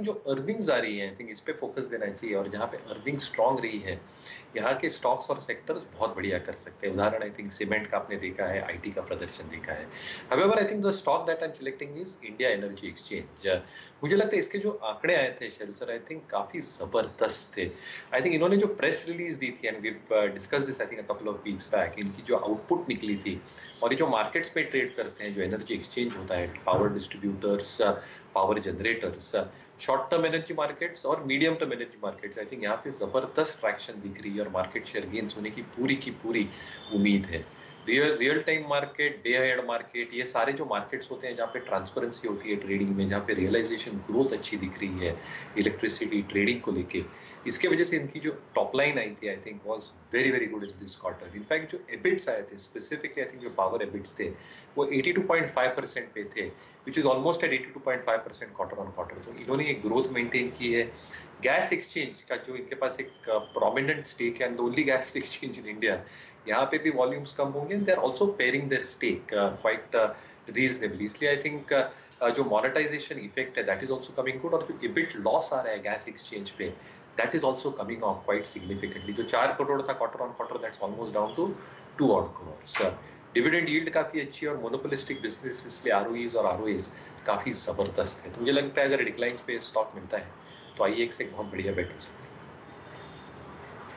Think जो earnings आ रही है, आई थिंक इस पे फोकस देना चाहिए, और जहाँ पे अर्निंग स्ट्रांग रही है, यहाँ के स्टॉक्स और सेक्टर्स बहुत बढ़िया कर सकते हैं। उदाहरण आई थिंक सीमेंट का आपने देखा है, आईटी का प्रदर्शन देखा है। However I think the stock that I am selecting is India energy exchange. मुझे लगता है इसके जो आंकड़े आए थे शैल सर, आई थिंक काफी जबरदस्त थे। आई थिंक इन्होंने जो प्रेस रिलीज दी थी, and we discuss this I think a couple of weeks back, इनकी जो आउटपुट निकली थी, और ये जो मार्केट्स पे ट्रेड करते हैं, जो एनर्जी एक्सचेंज होता है, power distributors, power generators, short term energy markets और medium term energy markets, I think यहाँ पे जबरदस्त ट्रैक्शन दिख रही है, और मार्केट शेयर गेन्स होने की पूरी उम्मीद है। Real time market, day ahead market, ये सारे जो मार्केट्स होते हैं जहाँ पे ट्रांसपेरेंसी होती है ट्रेडिंग में, जहाँ पे रियलाइजेशन ग्रोथ अच्छी दिख रही है इलेक्ट्रिसिटी ट्रेडिंग को लेके, इसके वजह से इनकी जो टॉप लाइन आई थी I think was very good in this quarter. In fact जो एबिट्स आए थे स्पेसिफिकली, आई थिंक जो पावर एबिट्स थे वो 82.5% पे थे, which is almost at 82.5% quarter on quarter. तो इन्होंने एक ग्रोथ मेंटेन की है। गैस एक्सचेंज का जो इनके पास एक प्रोमिनेंट स्टेक है, and the only gas exchange in India, यहाँ पे भी वॉल्यूम्स कम होंगे, they are also pairing their stake quite reasonably. इसलिए आई थिंक जो मोनेटाइजेशन इफेक्ट है that is also coming good, और जो इबिट लॉस आ रहा है गैस एक्सचेंज पे, that is also coming off quite significantly. जो 4 करोड़ था quarter on quarter, that's almost down to 2 odd crores। Dividend yield काफी अच्छी है, और मोनोपोलिस्टिक बिजनेस, इसलिए आरओईज और आरओएस काफी जबरदस्त है। तो मुझे लगता है अगर डिक्लाइंस पे स्टॉक मिलता है तो आईएक्स एक बहुत बढ़िया बेट हो सकता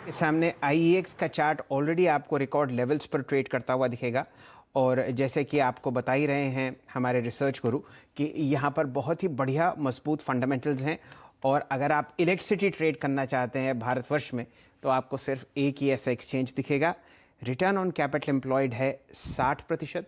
है। सामने आईईएक्स का चार्ट ऑलरेडी आपको रिकॉर्ड लेवल्स पर ट्रेड करता हुआ दिखेगा, और जैसे कि आपको बता ही रहे हैं हमारे रिसर्च गुरु कि यहाँ पर बहुत ही बढ़िया मजबूत फंडामेंटल्स हैं, और अगर आप इलेक्ट्रिसिटी ट्रेड करना चाहते हैं भारतवर्ष में तो आपको सिर्फ एक ही ऐसा एक्सचेंज दिखेगा। रिटर्न ऑन कैपिटल एम्प्लॉयड है 60%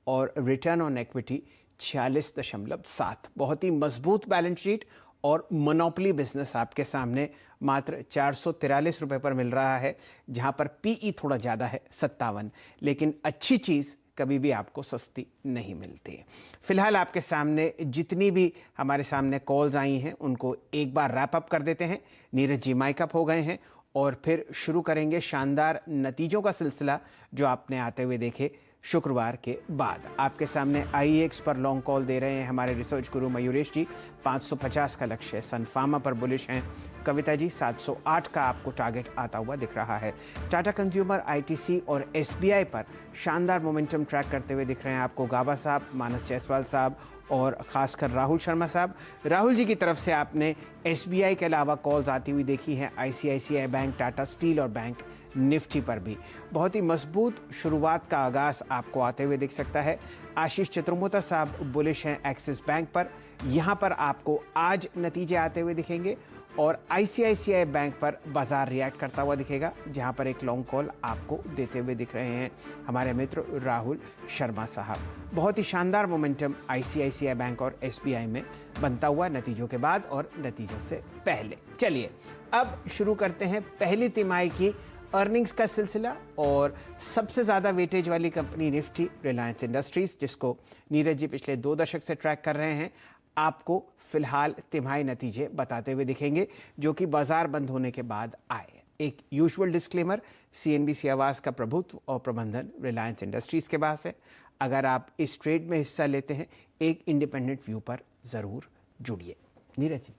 और रिटर्न ऑन इक्विटी 46.7। बहुत ही मजबूत बैलेंस शीट और मोनोपोली बिजनेस आपके सामने मात्र 443 रुपये पर मिल रहा है, जहां पर पीई थोड़ा ज़्यादा है 57। लेकिन अच्छी चीज़ कभी भी आपको सस्ती नहीं मिलती। फिलहाल आपके सामने जितनी भी हमारे सामने कॉल्स आई हैं उनको एक बार रैप अप कर देते हैं। नीरज जी माइक अप हो गए हैं, और फिर शुरू करेंगे शानदार नतीजों का सिलसिला जो आपने आते हुए देखे शुक्रवार के बाद। आपके सामने आईएक्स पर लॉन्ग कॉल दे रहे हैं हमारे रिसर्च गुरु मयूरेश जी, 550 का लक्ष्य है। सन फार्मा पर बुलिश हैं कविता जी, 708 का आपको टारगेट आता हुआ दिख रहा है। टाटा कंज्यूमर, आईटीसी और एसबीआई पर शानदार मोमेंटम ट्रैक करते हुए दिख रहे हैं आपको गाबा साहब, मानस जायसवाल साहब और ख़ासकर राहुल शर्मा साहब। राहुल जी की तरफ से आपने एसबीआई के अलावा कॉल्स आती हुई देखी हैं आईसीआईसीआई बैंक, टाटा स्टील और बैंक निफ्टी पर भी। बहुत ही मजबूत शुरुआत का आगाज़ आपको आते हुए दिख सकता है। आशीष चतुर्मोता साहब बुलिश हैं एक्सिस बैंक पर, यहाँ पर आपको आज नतीजे आते हुए दिखेंगे, और आईसीआईसीआई बैंक पर बाजार रिएक्ट करता हुआ दिखेगा, जहाँ पर एक लॉन्ग कॉल आपको देते हुए दिख रहे हैं हमारे मित्र राहुल शर्मा साहब। बहुत ही शानदार मोमेंटम आईसीआईसीआई बैंक और एसबीआई में बनता हुआ नतीजों के बाद और नतीजों से पहले। चलिए अब शुरू करते हैं पहली तिमाही की अर्निंग्स का सिलसिला, और सबसे ज़्यादा वेटेज वाली कंपनी निफ्टी रिलायंस इंडस्ट्रीज़, जिसको नीरज जी पिछले 2 दशक से ट्रैक कर रहे हैं, आपको फिलहाल तिमाही नतीजे बताते हुए दिखेंगे जो कि बाजार बंद होने के बाद आए। एक यूजुअल डिस्क्लेमर, सीएनबीसी आवास का प्रभुत्व और प्रबंधन रिलायंस इंडस्ट्रीज़ के पास है। अगर आप इस ट्रेड में हिस्सा लेते हैं, एक इंडिपेंडेंट व्यू पर ज़रूर जुड़िए। नीरज जी।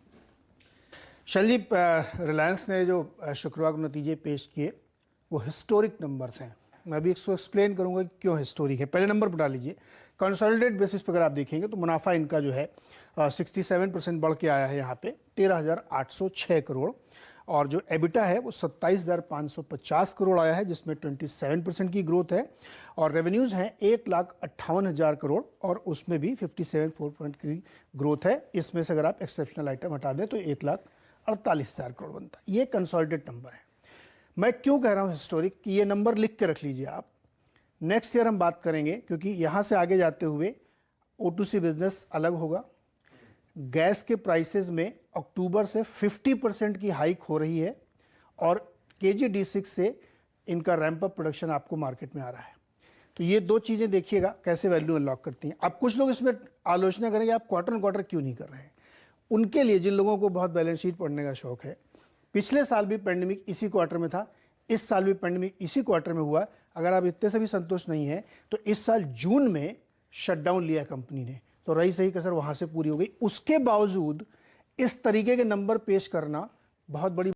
शैलजीत, रिलायंस ने जो शुक्रवार को नतीजे पेश किए वो हिस्टोरिक नंबर्स हैं। मैं भी इसको एक्सप्लेन करूंगा कि क्यों हिस्टोरिक है। पहले नंबर पर डाल लीजिए। कंसोलिडेटेड बेसिस पर अगर आप देखेंगे तो मुनाफा इनका जो है 67% बढ़ के आया है यहाँ पे 13,806 करोड़, और जो एबिटा है वो 27,550 करोड़ आया है, जिसमें 27% की ग्रोथ है, और रेवेन्यूज़ हैं 1,58,000 करोड़ और उसमें भी 57.4% की ग्रोथ है। इसमें से अगर आप एक्सेप्शनल आइटम हटा दें तो 1,48,000 करोड़ बनता है। ये कंसोलिडेटेड नंबर है। मैं क्यों कह रहा हूँ हिस्टोरिक, कि ये नंबर लिख के रख लीजिए आप। नेक्स्ट ईयर हम बात करेंगे, क्योंकि यहाँ से आगे जाते हुए O2C बिजनेस अलग होगा। गैस के प्राइसेस में अक्टूबर से 50% की हाइक हो रही है, और KG-D6 से इनका रैंप अप प्रोडक्शन आपको मार्केट में आ रहा है। तो ये 2 चीज़ें देखिएगा कैसे वैल्यू अनलॉक करती हैं। अब कुछ लोग इसमें आलोचना करेंगे आप क्वार्टर ऑन क्वार्टर क्यों नहीं कर रहे हैं। उनके लिए, जिन लोगों को बहुत बैलेंस शीट पढ़ने का शौक है, पिछले साल भी पेंडेमिक इसी क्वार्टर में था, इस साल भी पेंडेमिक इसी क्वार्टर में हुआ। अगर आप इतने से भी संतुष्ट नहीं हैं तो इस साल जून में शटडाउन लिया कंपनी ने, तो रही सही कसर वहाँ से पूरी हो गई। उसके बावजूद इस तरीके के नंबर पेश करना बहुत बड़ी